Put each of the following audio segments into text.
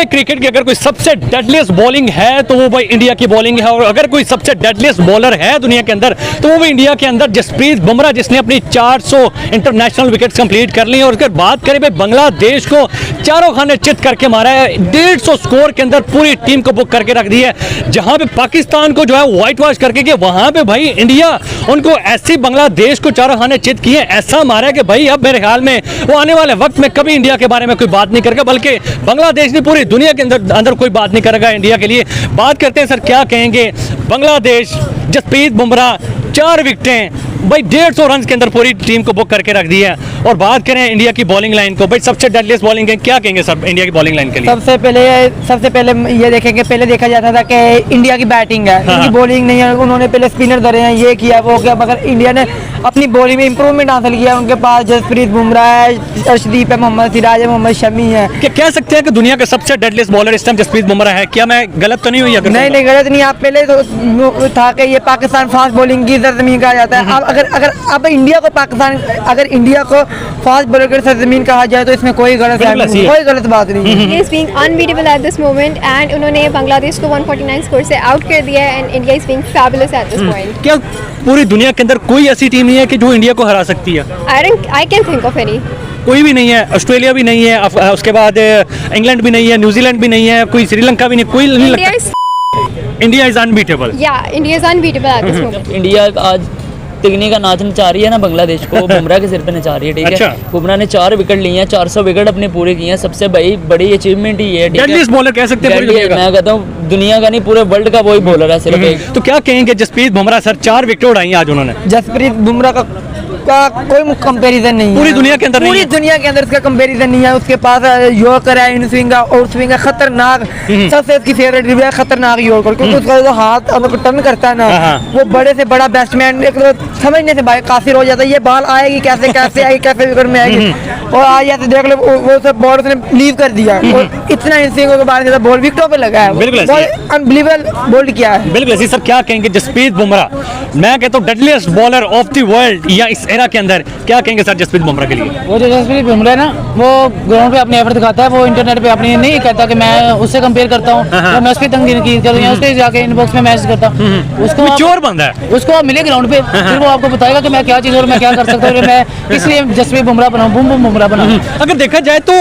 दुनिया क्रिकेट की अगर कोई सबसे डेडलीस्ट बॉलिंग है तो वो भाई इंडिया की बॉलिंग है, और अगर कोई सबसे डेडलीस्ट बॉलर है दुनिया के अंदर तो वो भी इंडिया के अंदर जसप्रीत बुमराह, जिसने अपनी 400 इंटरनेशनल विकेट्स कंप्लीट कर ली। और अगर बात करें भाई बांग्लादेश को चारों खाने चित करके मारा है, 150 स्कोर के अंदर पूरी टीम को बुक करके रख दी है। जहां पे पाकिस्तान को जो है व्हाइट वॉश करके कि वहां पे भाई इंडिया उनको ऐसी बांग्लादेश को चारों खाने चित किए, ऐसा मारा है कि भाई अब मेरे ख्याल में वो आने वाले वक्त में कभी इंडिया के बारे में कोई बात नहीं करेगा, बल्कि बांग्लादेश ने पूरी दुनिया के अंदर कोई बात नहीं करेगा इंडिया के लिए। बात करते हैं सर, क्या कहेंगे बांग्लादेश, जसप्रीत बुमराह 4 विकेटें भाई 150 रन के अंदर पूरी टीम को बुक करके रख दी है। और बात करें इंडिया की बॉलिंग लाइन को, भाई सबसे डेडलीस्ट बॉलिंग है, क्या कहेंगे सर इंडिया की बॉलिंग लाइन के लिए? सबसे पहले ये देखेंगे, पहले देखा जाता था कि इंडिया की बैटिंग है, इनकी बॉलिंग नहीं है। उन्होंने पहले स्पिनर धरे हैं, ये किया वो किया, मगर इंडिया ने अपनी बॉलिंग में इंप्रूवमेंट हासिल किया। उनके पास जसप्रीत बुमराह है, अर्शदीप है, मोहम्मद सिराज है, मोहम्मद शमी है। क्या कह सकते हैं कि दुनिया का सबसे डेडलीस्ट बॉलर इस टाइम जसप्रीत बुमराह है? क्या मैं गलत तो नहीं हुई? नहीं गलत नहीं। आप पहले तो था कि ये पाकिस्तान फास्ट बॉलिंग की सरजमीन कहा जाता है। अब इंडिया को पाकिस्तान, अगर इंडिया को फास्ट बॉलर की सरजमीन कहा जाए तो इसमें कोई गलत बात नहीं है। India is being unbeatable at this moment and उन्होंने बांग्लादेश को 149 स्कोर से आउट कर दिया है and India is being fabulous at this point. क्या पूरी दुनिया के अंदर कोई ऐसी टीम नहीं है कि जो इंडिया को हरा सकती है? I can think of any. कोई भी नहीं है, ऑस्ट्रेलिया भी नहीं है, उसके बाद इंग्लैंड भी नहीं है, न्यूजीलैंड भी नहीं है, कोई श्रीलंका भी नहीं, कोई नहीं लगता। India is unbeatable. Yeah, India is unbeatable at this moment. India आज तिगनी का नाच नचा रही है ना बांग्लादेश को, बुमराह के सिर पे नचा रही है, ठीक है। अच्छा। बुमराह ने 4 विकेट लिए हैं, 400 विकेट अपने पूरे किए हैं, सबसे बड़ी अचीवमेंट ही है। डेडलीस्ट बॉलर कह सकते हैं मैं कहता हूँ दुनिया का नहीं, पूरे वर्ल्ड का वही बॉलर है सिर्फ एक। तो क्या कहेंगे जसप्रीत बुमराह सर, 4 विकेट उड़ाई आज उन्होंने? जसप्रीत बुमराह का कोई कंपैरिजन नहीं है पूरी दुनिया के अंदर, पूरी दुनिया के अंदर इसका कंपैरिजन नहीं है। उसके पास यॉर्कर है, इन स्विंग है, आउट स्विंग है, खतरनाक। सबसे इसकी फेवरेट ड्रिबल है खतरनाक यॉर्कर, क्योंकि उसका जो हाथ टर्न करता है ना, वो बड़े से बड़ा बैट्समैन समझने से भाई काफिर हो जाता है। ये बॉल आएगी कैसे आएगी, कैसे विकेट में आएगी। और आज ऐसे देख लो, वो सब बॉल उसने लीव कर दिया और इतना इन स्विंग के बाद बॉल विकेटों पे लगा है। अनबिलीवेबल बॉल किया है। बिल्कुल ऐसी। सर क्या कहेंगे जसप्रीत बुमराह, मैं कहता हूँ deadliest bowler of the world या इस एरा के अंदर, क्या कहेंगे सर जसप्रीत बुमराह के लिए? वो जो जसप्रीत बुमराह है ना, वो ग्राउंड पे अपनी एफर्ट दिखाता है, वो इंटरनेट पे अपनी नहीं कहता कि मैं उससे कंपेयर करता हूँ या मैं उसकी तंगीर करूँ या उसके जाके इनबॉक्स में मैसेज करता हूँ। उसको चोर बंदा है, उसको आप मिले ग्राउंड पे, फिर वो आपको बताएगा कि मैं क्या चीज़ और मैं क्या कर सकता हूँ, मैं इसलिए जसप्रीत बुमराह बनाऊँ, बूम बुमराह बनाऊँ। अगर देखा जाए तो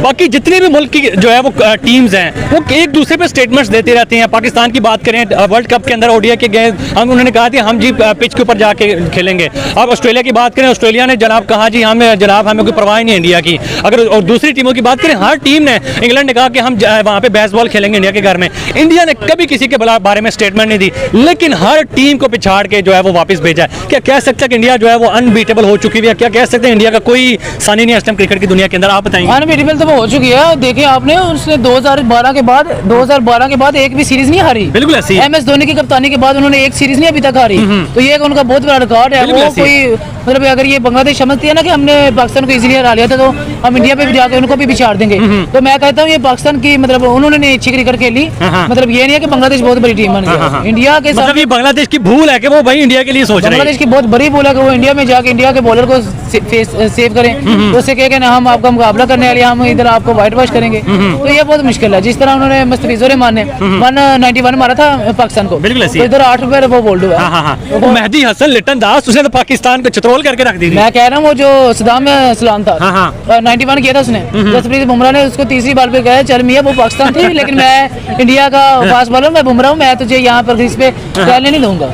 बाकी जितने भी मुल्क की जो है वो टीम्स हैं वो एक दूसरे पे स्टेटमेंट्स देते रहते हैं। पाकिस्तान की बात करें, वर्ल्ड कप के अंदर ओडीआई के गए, हम उन्होंने कहा था हम जी पिच के ऊपर जाके खेलेंगे। अब ऑस्ट्रेलिया की बात करें, ऑस्ट्रेलिया ने जनाब कहा जी हमें कोई परवाह नहीं है इंडिया की। अगर और दूसरी टीमों की बात करें, हर टीम ने, इंग्लैंड ने कहा कि हम वहाँ पे बेसबॉल खेलेंगे इंडिया के घर में। इंडिया ने कभी किसी के बारे में स्टेटमेंट नहीं दी, लेकिन हर टीम को पिछाड़ के जो है वो वापस भेजा है। क्या कह सकते हैं कि इंडिया जो है वो अनबीटेबल हो चुकी है? क्या कह सकते हैं इंडिया का कोई सानी नहीं है क्रिकेट की दुनिया के अंदर? आप बताएंगे। अनबीटेबल तो वो हो चुकी है। देखिए आपने, उसने 2012 के बाद एक भी सीरीज नहीं हारी। बिल्कुल ऐसी। MS धोनी की कप्तानी के बाद उन्होंने एक सीरीज नहीं अभी तक हारी, तो ये उनका बहुत बड़ा रिकॉर्ड है। वो कोई मतलब अगर ये बांग्लादेश समझती है ना कि हमने पाकिस्तान को इजीली हरा लिया था, तो हम इंडिया पे भी जाकर उनको भी बिछाड़ देंगे। तो मैं कहता हूँ ये पाकिस्तान की मतलब उन्होंने अच्छी क्रिकेट खेली, मतलब ये नहीं है कि बांग्लादेश बहुत बड़ी टीम बन गया इंडिया के साथ। मतलब ये बांग्लादेश की भूल है कि वो भाई इंडिया के लिए सोच रहे हैं। बांग्लादेश की बहुत बड़ी भूल है कि वो इंडिया में जाके इंडिया के बॉलर को सेव करें, तो उससे कहे ना हम आपका मुकाबला करने वाले, हम इधर आपको व्हाइट वॉश करेंगे, तो ये बहुत मुश्किल है। जिस तरह उन्होंने मुस्तफिजुर रहमान ने 191 मारा था पाकिस्तान को, तो इधर 8 रुपए वो बोल्ड हुआ। मेहदी हसन लिटन दास, उसने तो पाकिस्तान को चित्रोल करके रख दी। मैं कह रहा हूँ वो जो सदाम सलाम था, 91 किया था उसने। जसप्रीत बुमराह ने उसको तीसरी बार पे कहा चल मियां वो पाकिस्तान थी, लेकिन मैं इंडिया का फास्ट बॉलर, मैं बुमराह हूँ, मैं तुझे यहाँ पर इस पे खेलने नहीं दूंगा।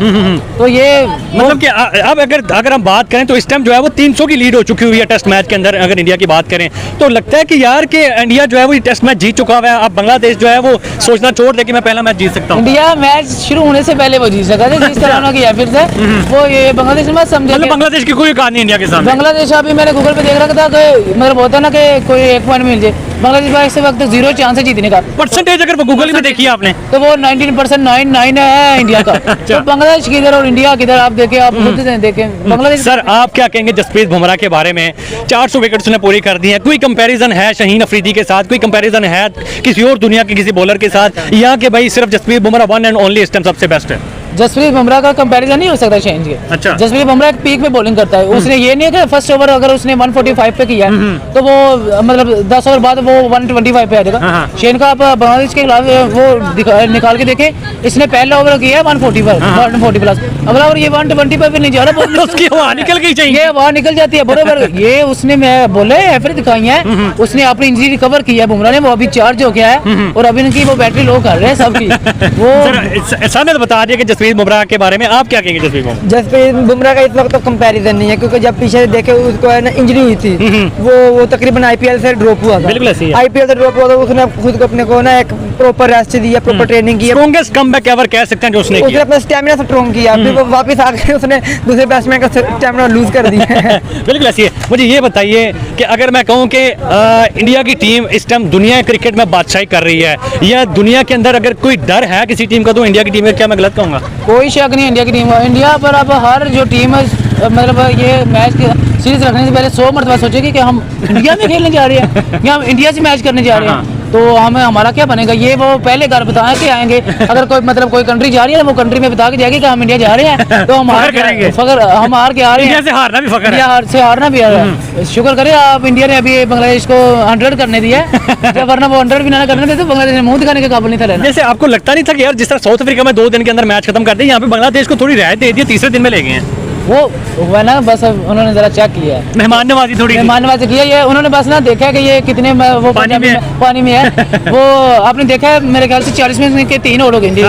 तो ये मतलब कि अब अगर हम बात करें तो इस टाइम जो है वो 300 की लीड हो चुकी हुई है टेस्ट मैच के अंदर। अगर इंडिया की बात करें तो लगता है कि यार कि इंडिया जो है वो टेस्ट मैच जीत चुका हुआ है। अब बांग्लादेश जो है वो सोचना छोड़ दे कि मैं पहला मैच जीत सकता हूँ। इंडिया मैच शुरू होने से पहले वो जीत सका था, जिस तरह उन्होंने किया फिर से वो ये बांग्लादेश में समझे। मतलब बांग्लादेश की कोई औकात नहीं इंडिया के सामने। बांग्लादेश अभी मैंने गूगल पे देख रखा था कि मतलब होता है ना कि कोई 1 पॉइंट मिल जाए, बांग्लादेश का इस वक्त 0 चांस है जीतने का। परसेंटेज अगर गूगल में देखिए आपने तो वो 19.99 है इंडिया का। तो बांग्लादेश किधर और इंडिया किधर, आप देखें, आप खुद देखें बांग्लादेश। सर आप क्या कहेंगे जसप्रीत बुमराह के बारे में? 400 विकेट्स ने पूरी कर दी है। कोई कंपैरिजन है शाहीन अफरीदी के साथ? कोई कंपैरिजन है किसी और दुनिया के किसी बॉलर के साथ, या कि भाई सिर्फ Jasprit Bumrah one and only इस टाइम सबसे बेस्ट है? जसप्रीत बुमराह का कंपैरिजन नहीं हो सकता शाहीन के। अच्छा। जसप्रीत बुमराह एक पीक पे बॉलिंग करता है, उसने ये नहीं है कि फर्स्ट ओवर अगर उसने 145 पे किया तो वो मतलब 10 ओवर बाद वो 125 पे आ जाएगा। शाहीन का आप बांग्लादेश के खिलाफ वो निकाल के देखें, इसने पहला ओवर किया है 140 पर 140 प्लस, अगला ओवर ये 120 पे भी नहीं जा रहा, उसकी हवा निकल गई चाहिए, ये वहाँ निकल जाती है बरोबर। ये उसने मैं बोले एफर दिखाई है, उसने अपनी इंजरी रिकवर की है बुमराह ने, वो अभी चार्ज हो गया है और अभी इनकी वो बैटरी लो कर रहे हैं सबकी। वो सामने तो बता दिया कि जसप्रीत बुमराह के बारे में आप क्या कहेंगे? जसप्रीत बुमराह का इस वक्त तो कंपैरिजन नहीं है, क्योंकि जब पीछे देखे उसको है ना इंजरी हुई थी, वो तकरीबन आईपीएल से ड्रॉप हुआ था। बिल्कुल ऐसे ही है। आईपीएल से ड्रॉप हुआ था, उसने खुद को अपने को ना एक प्रॉपर रेस्ट दिया, प्रॉपर ट्रेनिंग की, स्ट्रॉन्गेस्ट कमबैक एवर कह सकते हैं जो उसने उसने किया। अपना स्टेमिना स्ट्रॉन्ग किया, फिर वो वापस आके उसने दूसरे बैट्समैन का स्टेमिना लूज कर दिया। बिल्कुल ऐसी है। मुझे ये बताइए कि अगर मैं कहूँ कि इंडिया की टीम इस टाइम दुनिया क्रिकेट में बादशाही कर रही है, या दुनिया के अंदर अगर कोई डर है किसी टीम का तो इंडिया की टीम है, क्या मैं गलत कहूँगा? कोई शक नहीं इंडिया की टीम है। इंडिया पर अब हर जो टीम है मतलब ये मैच सीरीज रखने से पहले 100 मरतबा सोचेगी कि हम इंडिया में खेलने जा रहे हैं या हम इंडिया से मैच करने जा रहे हैं, तो हमें हमारा क्या बनेगा ये वो पहले घर बताएं कि आएंगे। अगर कोई मतलब कोई कंट्री जा रही है वो कंट्री में बता के जाएगी कि हम इंडिया जा रहे हैं, तो हम हार करेंगे। हम हार के आ रहे हैं। इंडिया से हारना भी फकर है। इंडिया से हारना भी आ रहा है। शुक्र करें आप इंडिया ने अभी बांग्लादेश को 100 करने दिया है, जब वरना वो 100 भी ना करने देते तो बांग्लादेश ने मुंह दिखाने के काबिल नहीं था रहना। जैसे आपको लगता नहीं था कि यार जिस तरह साउथ अफ्रीका में 2 दिन के अंदर मैच खत्म कर दिया, यहाँ पे बांग्लादेश को थोड़ी राहत दे दी, तीसरे दिन में ले गए हैं? वो है ना बस उन्होंने जरा चेक किया है, मेहमान नवाजी थोड़ी मेहमान नवाजी किया ये उन्होंने, बस ना देखा है कि ये कितने वो पानी में है। वो आपने देखा है मेरे ख्याल से 40 मिनट के 3 ओवर हो गए,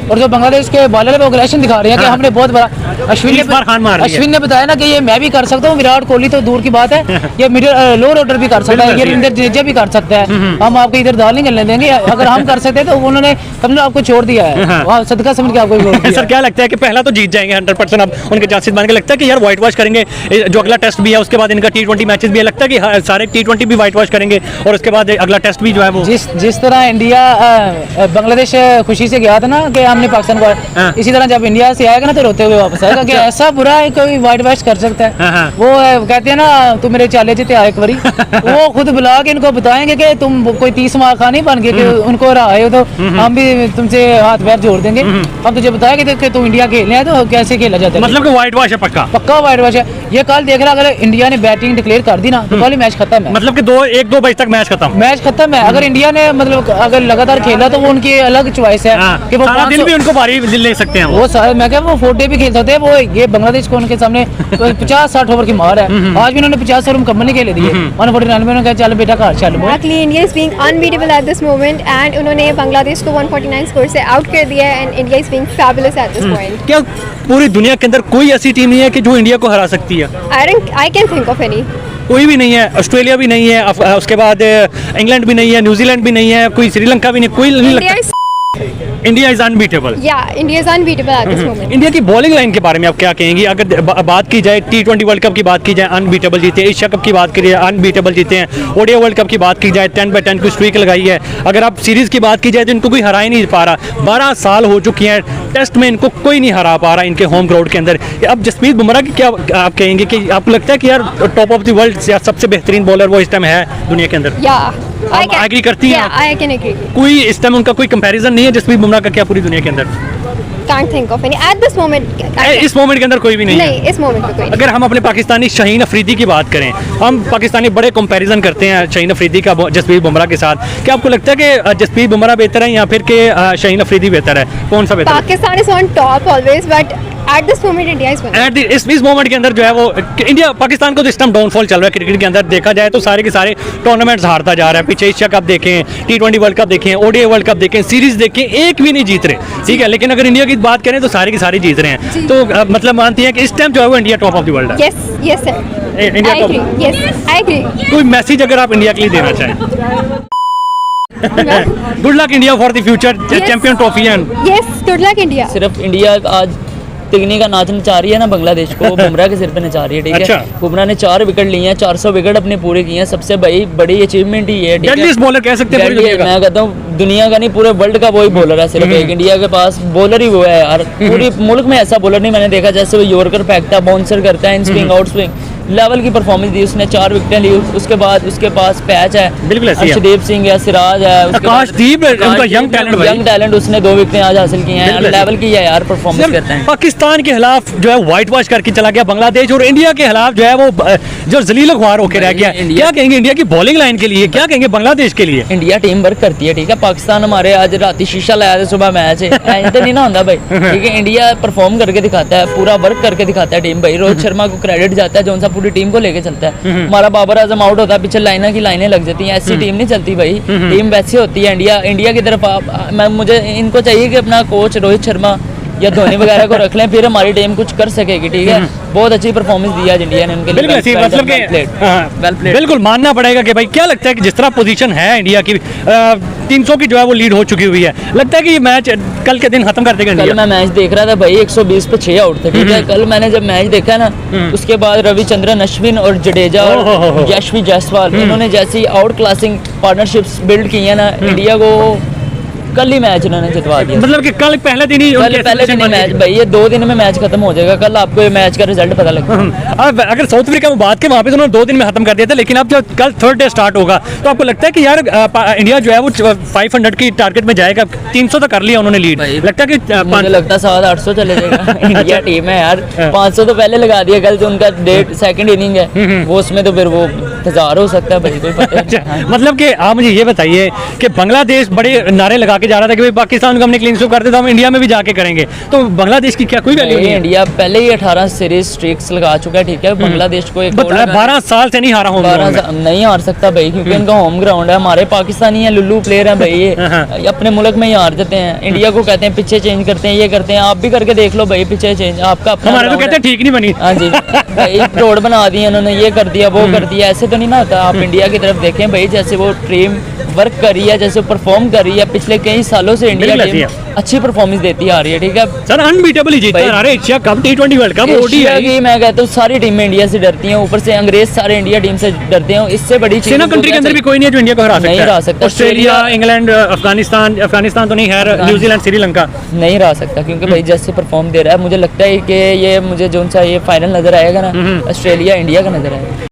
और जो बांग्लादेश के बॉलर वो अग्रेशन दिखा रहे हैं कि हमने बहुत बड़ा। अश्विन ने बताया ना कि ये मैं भी कर सकता हूँ, विराट कोहली तो दूर की बात है, ये मिडिल लोअर ऑर्डर भी कर सकता है, ये रविंद्र जडेजा भी कर सकता है, हम आपको इधर दाल नहीं करने देंगे। अगर हम कर सकते हैं तो उन्होंने हमने आपको छोड़ दिया है, सदका समझ के आपको छोड़ दिया। सर क्या लगता है कि पहला तो जीत जाएंगे 100%? अब उनके चांसेस बन के लगता है कि यार व्हाइट वॉश करेंगे, जो अगला टेस्ट भी है उसके बाद इनका T20 मैचेस भी है, लगता है कि सारे T20 भी व्हाइट वॉश करेंगे और उसके बाद अगला टेस्ट भी जो है वो जिस तरह इंडिया बांग्लादेश खुशी से गया था ना कि हमने पाकिस्तान को, इसी तरह जब इंडिया से आएगा ना तो रोते हुए वापस आएगा कि ऐसा बुरा है कोई व्हाइट वॉश कर सकता है। वो कहते हैं ना तू मेरे चाले जीते आए एक बारी, वो खुद बुला के इनको बताएंगे कि तुम कोई 30 मार खानी बन गए कि उनको हराए हो तो हम भी तुमसे हाथ पैर जोड़ देंगे, हम तुझे बताएंगे कि तुम इंडिया खेलने आए तो कैसे खेला जाता है। मतलब कि व्हाइट वॉश है पक्का व्हाइट वॉश है ये। कल देख रहा अगर इंडिया ने बैटिंग डिक्लेयर कर दी ना तो कल ही मैच खत्म है, मतलब कि 1-2 बजे तक मैच खत्म है। अगर इंडिया ने मतलब अगर लगातार खेला तो वो उनकी अलग चॉइस है कि वो सारा दिन भी उनको बारी ले सकते हैं वो सारे, मैं क्या वो 4 डे भी खेल सकते हैं। वो ये बांग्लादेश को उनके सामने 50-60 ओवर की मार है, आज भी उन्होंने 50 ओवर मुकम्मल नहीं खेले दिए, 149 में उन्होंने कहा चल बेटा घर चल। Exactly, India is being unbeatable at this moment and उन्होंने बांग्लादेश को 149 स्कोर से आउट कर दिया है and India is being fabulous at this point. क्या पूरी दुनिया के अंदर कोई ऐसी टीम नहीं है कि जो इंडिया को हरा सकती है? I can think of any. कोई भी नहीं है, ऑस्ट्रेलिया भी नहीं है, उसके बाद इंग्लैंड भी नहीं है, न्यूजीलैंड भी नहीं है, कोई श्रीलंका भी नहीं, कोई नहीं लगता। India is unbeatable. India is unbeatable at this moment. India की बॉलिंग लाइन के बारे में आप क्या कहेंगी? अगर बात की जाए T20 वर्ल्ड कप की बात की जाए अनबीटेबल जीते, एशिया कप की बात की जाए अनबीटेबल जीते हैं, ओडीआई वर्ल्ड कप की बात की जाए 10/10 की स्ट्रीक लगाई है, अगर आप सीरीज की बात की जाए तो इनको कोई हरा ही नहीं पा रहा, 12 साल हो चुकी हैं टेस्ट में इनको कोई नहीं हरा पा रहा इनके होम ग्राउंड के अंदर। अब जसप्रीत बुमराह की क्या आप कहेंगे कि आपको लगता है कि यार टॉप ऑफ द वर्ल्ड या सबसे बेहतरीन बॉलर वो इस टाइम है दुनिया के अंदर? आप एग्री करती हैं? I can agree. कोई इस टाइम उनका कोई कंपैरिजन नहीं है जसप्रीत बुमराह का क्या पूरी दुनिया के अंदर? Can't think of any at this moment. इस मोमेंट के अंदर कोई भी नहीं है। नहीं, इस मोमेंट पे कोई नहीं। अगर हम अपने पाकिस्तानी शाहीन अफरीदी की बात करें, हम पाकिस्तानी बड़े कंपैरिजन करते हैं शाहीन अफरीदी का जसप्रीत बुमराह के साथ, क्या आपको लगता है कि जसप्रीत बुमराह बेहतर है या फिर कि शाहीन अफरीदी बेहतर है? कौन सा बेहतर है? Pakistan is on top always, but at this moment India is winning. इस मोमेंट के अंदर जो है वो इंडिया पाकिस्तान को तो इस टाइम डाउनफॉल चल रहा है क्रिकेट के अंदर, देखा जाए तो सारे के सारे टूर्नामेंट्स हारता जा रहा है। पीछे एशिया कप देखें, T20 वर्ल्ड कप देखें, ओडीआई वर्ल्ड कप देखें, सीरीज देखें, एक भी नहीं जीत रहे, ठीक है। लेकिन अगर इंडिया की बात करें तो सारे के सारे जीत रहे हैं, तो मतलब मानती हैं कि इस टाइम जो है वो India top of the world है? Yes sir. India I agree. Yes, I agree. कोई मैसेज अगर आप इंडिया के लिए देना चाहें? Good luck India for the future champion trophy and Yes, good luck India. सिर्फ इंडिया आज तिगनी का नाच नचा रही है ना बांग्लादेश को, बुमराह के सिर पे नचा रही है, ठीक अच्छा। है। बुमराह ने 4 विकेट लिए हैं, 400 विकेट अपने पूरे किए हैं, सबसे बड़ी अचीवमेंट ही है, ठीक है। डेडलीस्ट बॉलर कह सकते हैं पूरी दुनिया का। मैं कहता हूँ दुनिया का नहीं पूरे वर्ल्ड का वही बॉलर है, सिर्फ एक इंडिया के पास बॉलर ही वो है यार। पूरी मुल्क में ऐसा बॉलर नहीं मैंने देखा जैसे वो यॉर्कर फेंकता, बाउंसर करता है, in swing out swing, level की परफॉर्मेंस दी उसने, 4 विकेटें ली। उसके बाद उसके पास पैच है, बिल्कुल ऐसे ही है। अर्शदीप सिंह है, सिराज है, उसके बाद आकाशदीप, उनका young talent भाई। यंग टैलेंट, उसने 2 विकेटें आज हासिल की हैं। बिल्कुल ऐसे। लेवल की है यार, परफॉर्मेंस करते हैं। पाकिस्तान के खिलाफ जो है व्हाइट वॉश करके चला गया बांग्लादेश, और इंडिया के खिलाफ जो है वो जो जलील ख्वार होकर रह गया। इंडिया- क्या कहेंगे इंडिया की बॉलिंग लाइन के लिए, क्या कहेंगे बांग्लादेश के लिए? इंडिया टीम वर्क करती है, ठीक है। पाकिस्तान हमारे आज राती शीशा लाया था, सुबह मैच है, ऐसे तो नहीं ना होता भाई, ठीक है। इंडिया परफॉर्म करके दिखाता है, पूरा वर्क करके दिखाता है टीम भाई। रोहित शर्मा को क्रेडिट जाता है, जो सा पूरी टीम को लेके चलता है। हमारा बाबर आजम आउट होता है, पीछे लाइना की लाइनें लग जाती हैं। ऐसी टीम नहीं चलती भाई, टीम वैसी होती है। इंडिया की तरफ मुझे इनको चाहिए कि अपना कोच रोहित शर्मा या धोनी वगैरह को रख लें, फिर हमारी टीम कुछ कर सकेगी, ठीक है। बहुत अच्छी परफॉर्मेंस दी आज इंडिया ने उनके लिए। बिल्कुल ऐसी, मतलब कि बिल्कुल मानना पड़ेगा कि भाई क्या लगता है कि जिस तरह पोजीशन है इंडिया की 300 की जो है वो लीड हो चुकी हुई है, लगता है कि ये मैच कल के दिन खत्म कर देगा कल इंडिया? मैं मैच देख रहा था भाई, 120 पे 6 आउट थे, ठीक है। कल मैंने जब मैच देखा ना, उसके बाद रविचंद्रन अश्विन और जडेजा और यशवी जायसवाल, इन्होंने जैसी आउट क्लासिंग पार्टनरशिप्स बिल्ड की है ना, इंडिया को कल ही मैच उन्होंने जितवा दिया। मतलब कि कल पहले दिन ही कल उनके पहले दिन ही बन गई मैच थी। भाई, ये 2 दिन में मैच खत्म हो जाएगा। कल आपको ये मैच का रिजल्ट पता लगेगा। अब अगर साउथ अफ्रीका में बात के वहाँ पे तो उन्होंने 2 दिन में खत्म कर दिया था, लेकिन अब जब कल थर्ड डे स्टार्ट होगा तो आपको लगता है कि यार इंडिया जो है वो 500 की टारगेट में जाएगा? 300 तो कर लिया उन्होंने लीड, भाई, लगता है कि मुझे लगता है 700-800 चले जाएगा। इंडिया टीम है यार, 500 तो पहले लगा दिया। कल जो उनका सेकंड इनिंग है वो, उसमें तो फिर वो 1000 हो सकता है भाई, कोई पता नहीं। अच्छा, मतलब कि आप मुझे ये बताइए कि बांग्लादेश बड़े नारे लगा के जा रहा था कि भाई पाकिस्तान को हमने क्लीन स्वीप कर दिया तो हम इंडिया में भी जाके करेंगे, तो बांग्लादेश की क्या कोई वैल्यू नहीं है? इंडिया पहले ही 18 सीरीज स्ट्रिक्स लगा चुका है, ठीक है। बांग्लादेश को एक 12 साल से नहीं हारा हूँ 12 नहीं हार सकता भाई, क्योंकि इनका होम ग्राउंड है। हमारे पाकिस्तानी है, लुल्लू प्लेयर हैं भाई, ये अपने मुल्क में ही हार जाते हैं। इंडिया को कहते हैं पीछे चेंज करते हैं, ये करते हैं। आप भी करके देख लो भाई, पीछे चेंज आपका अपना हमारे तो ground कहते हैं ठीक नहीं बनी। हाँ जी भाई, रोड बना दिए उन्होंने, ये कर दिया वो कर दिया, ऐसे तो नहीं ना होता। आप इंडिया की तरफ देखें भाई, जैसे वो टीम वर्क कर रही है, जैसे परफॉर्म कर रही है पिछले कई सालों से, इंडिया बिल्कुल ऐसी टीम अच्छी परफॉर्मेंस देती आ रही है, ठीक है। सर अनबीटेबल ही जीतता भाई, है। अरे Asia cup, T20 world cup, Asia ODI की मैं कहता हूँ सारी टीमें इंडिया से डरती हैं, ऊपर से अंग्रेज सारे इंडिया टीम से डरते हैं। इससे बड़ी चीज सेना कंट्री के अंदर भी कोई नहीं है जो इंडिया को हरा सकता नहीं है। हरा सकता। ऑस्ट्रेलिया, इंग्लैंड, अफगानिस्तान तो नहीं है, न्यूजीलैंड, श्रीलंका नहीं रहा सकता, क्योंकि भाई जैसे परफॉर्म दे रहा है, मुझे लगता है कि ये मुझे जो सा ये फाइनल नजर आएगा ना, ऑस्ट्रेलिया इंडिया का नजर आएगा।